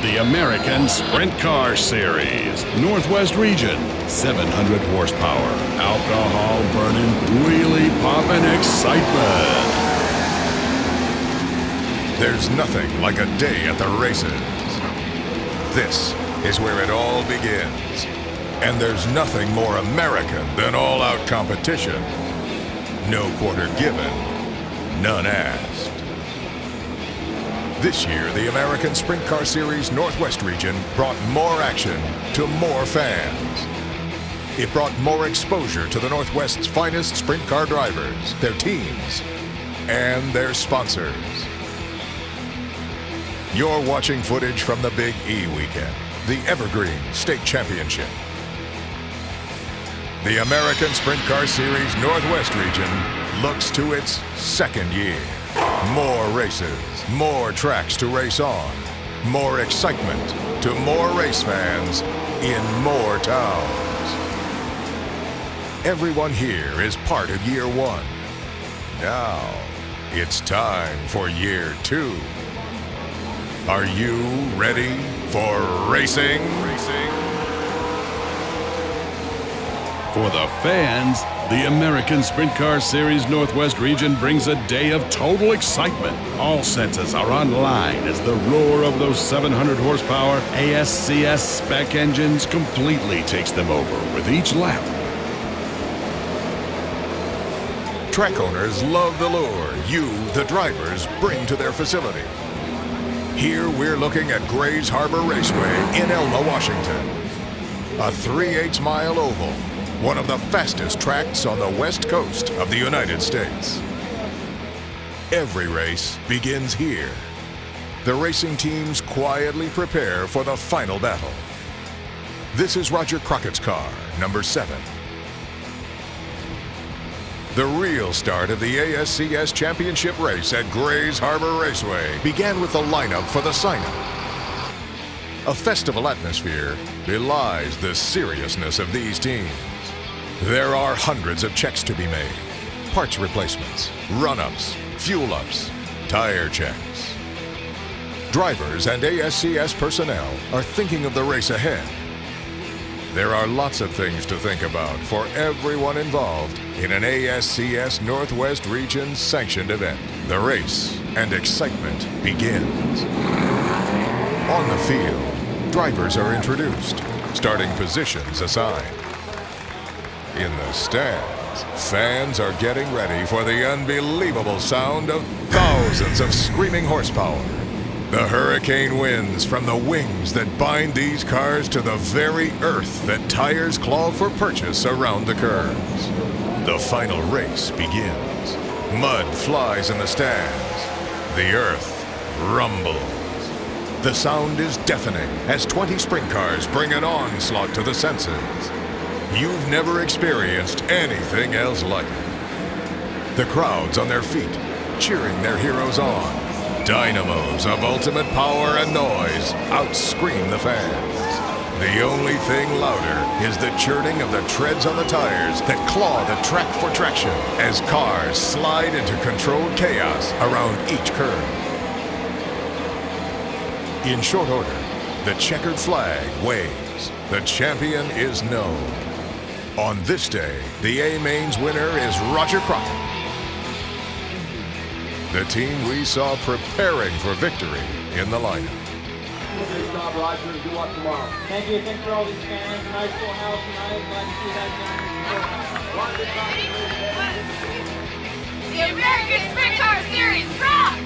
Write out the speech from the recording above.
the American Sprint Car Series, Northwest Region, 700 horsepower, alcohol-burning, wheelie-popping excitement. There's nothing like a day at the races. This is where it all begins. And there's nothing more American than all-out competition. No quarter given, none asked. This year, the American Sprint Car Series Northwest Region brought more action to more fans. It brought more exposure to the Northwest's finest sprint car drivers, their teams, and their sponsors. You're watching footage from the Big E weekend, the Evergreen State Championship. The American Sprint Car Series Northwest Region looks to its second year. More races, more tracks to race on, more excitement to more race fans in more towns. Everyone here is part of year one. Now, it's time for year two. Are you ready for racing? For the fans, the American Sprint Car Series Northwest Region brings a day of total excitement. All senses are online as the roar of those 700 horsepower ASCS spec engines completely takes them over with each lap. Track owners love the lure you, the drivers, bring to their facility. Here we're looking at Grays Harbor Raceway in Elma, Washington. A 3/8 mile oval, one of the fastest tracks on the west coast of the United States. Every race begins here. The racing teams quietly prepare for the final battle. This is Roger Crockett's car, number 7. The real start of the ASCS Championship race at Grays Harbor Raceway began with the lineup for the sign-up. A festival atmosphere belies the seriousness of these teams. There are hundreds of checks to be made. Parts replacements, run-ups, fuel-ups, tire checks. Drivers and ASCS personnel are thinking of the race ahead. There are lots of things to think about for everyone involved in an ASCS Northwest Region sanctioned event. The race and excitement begins. On the field, drivers are introduced, starting positions assigned. In the stands, fans are getting ready for the unbelievable sound of thousands of screaming horsepower. The hurricane winds from the wings that bind these cars to the very earth that tires claw for purchase around the curves. The final race begins. Mud flies in the stands. The earth rumbles. The sound is deafening as 20 sprint cars bring an onslaught to the senses. You've never experienced anything else like it. The crowds on their feet, cheering their heroes on. Dynamos of ultimate power and noise outscream the fans. The only thing louder is the churning of the treads on the tires that claw the track for traction as cars slide into controlled chaos around each curve. In short order, the checkered flag waves. The champion is known. On this day, the A-Main's winner is Roger Crockett. The team we saw preparing for victory in the lineup. Good job, Roger, and good luck tomorrow. Thank you. Thanks for all these fans. Nice full house tonight. Glad to see that. The American Sprint Car Series rocks!